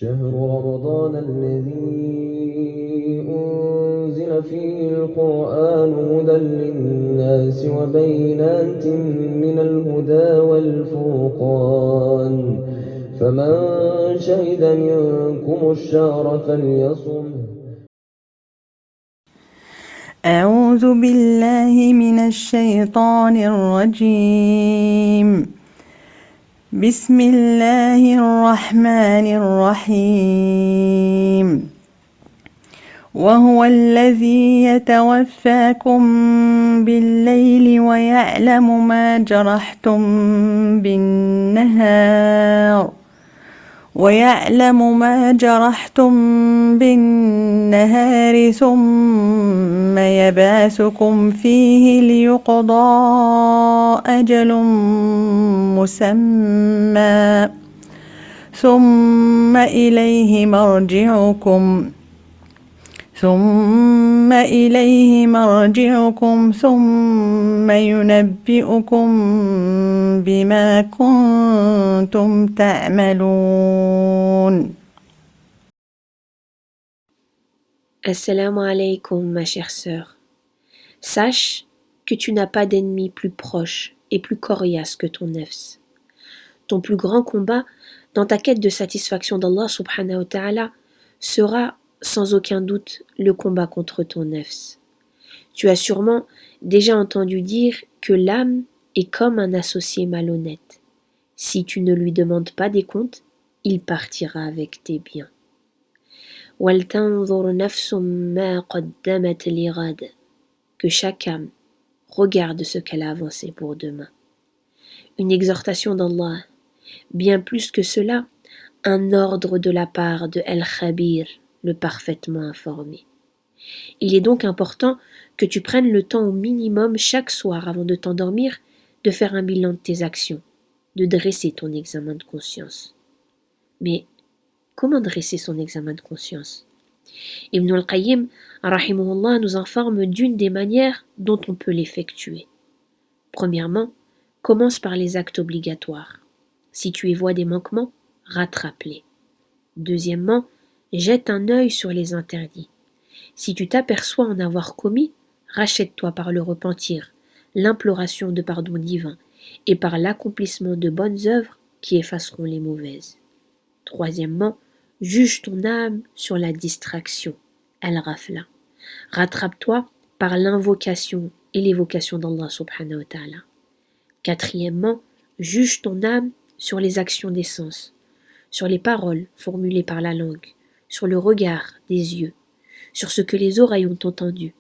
شهر رمضان الذي أنزل فيه القرآن هدى للناس وبينات من الهدى والفرقان فمن شهد منكم الشهر فليصمه. أعوذ بالله من الشيطان الرجيم. بسم الله الرحمن الرحيم. وهو الذي يتوفاكم بالليل ويعلم ما جرحتم بالنهار ثم يبعثكم فيه ليقضى أجل مسمى ثم إليه مرجعكم ثم ينبئكم بما كنتم تعملون. Assalamu alaikum, ma chère sœur. Sache que tu n'as pas d'ennemi plus proche et plus coriace que ton nefs. Ton plus grand combat dans ta quête de satisfaction d'Allah subhanahu wa ta'ala sera sans aucun doute le combat contre ton nefs. Tu as sûrement déjà entendu dire que l'âme est comme un associé malhonnête. Si tu ne lui demandes pas des comptes, il partira avec tes biens. Que chaque âme regarde ce qu'elle a avancé pour demain. Une exhortation d'Allah, bien plus que cela, un ordre de la part de El-Khabir, le parfaitement informé. Il est donc important que tu prennes le temps au minimum chaque soir avant de t'endormir de faire un bilan de tes actions, de dresser ton examen de conscience. Mais comment dresser son examen de conscience? Ibn al-Qayyim, rahimahullah, nous informe d'une des manières dont on peut l'effectuer. Premièrement, commence par les actes obligatoires. Si tu y vois des manquements, rattrape-les. Deuxièmement, jette un œil sur les interdits. Si tu t'aperçois en avoir commis, rachète-toi par le repentir, l'imploration de pardon divin et par l'accomplissement de bonnes œuvres qui effaceront les mauvaises. Troisièmement, juge ton âme sur la distraction, al-ghafla. Rattrape-toi par l'invocation et l'évocation d'Allah subhanahu wa ta'ala. Quatrièmement, juge ton âme sur les actions des sens, sur les paroles formulées par la langue, sur le regard des yeux, sur ce que les oreilles ont entendu.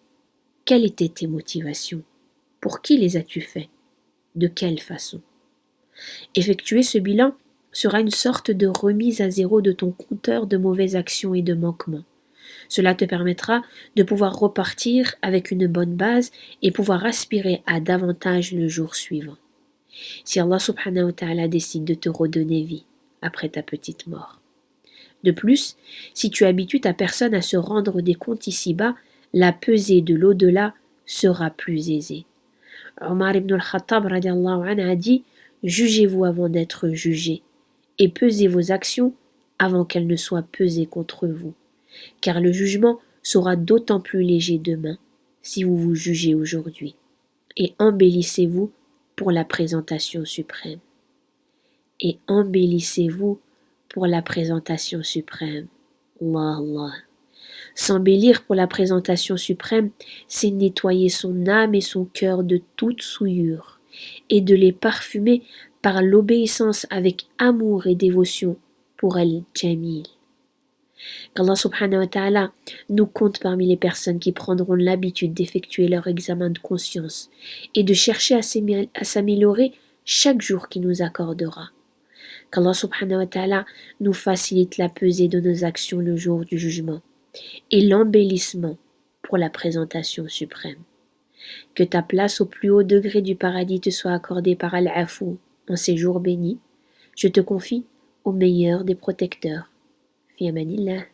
Quelles étaient tes motivations? Pour qui les as-tu fait? De quelle façon? Effectuer ce bilan sera une sorte de remise à zéro de ton compteur de mauvaises actions et de manquements. Cela te permettra de pouvoir repartir avec une bonne base et pouvoir aspirer à davantage le jour suivant. Si Allah subhanahu wa ta'ala décide de te redonner vie après ta petite mort. De plus, si tu habitues ta personne à se rendre des comptes ici-bas, la pesée de l'au-delà sera plus aisée. Omar ibn al-Khattab radiallahu anhu a dit « Jugez-vous avant d'être jugés et pesez vos actions avant qu'elles ne soient pesées contre vous, car le jugement sera d'autant plus léger demain si vous vous jugez aujourd'hui, et embellissez-vous pour la présentation suprême. » Et embellissez-vous pour la présentation suprême. Allah, Allah. S'embellir pour la présentation suprême, c'est nettoyer son âme et son cœur de toute souillure et de les parfumer par l'obéissance avec amour et dévotion pour Al-Jamil. Qu'Allah subhanahu wa ta'ala nous compte parmi les personnes qui prendront l'habitude d'effectuer leur examen de conscience et de chercher à s'améliorer chaque jour qu'il nous accordera. Qu'Allah subhanahu wa ta'ala nous facilite la pesée de nos actions le jour du jugement et l'embellissement pour la présentation suprême. Que ta place au plus haut degré du paradis te soit accordée par Al-Afou en ces jours bénis. Je te confie au meilleur des protecteurs. Fi amanillah.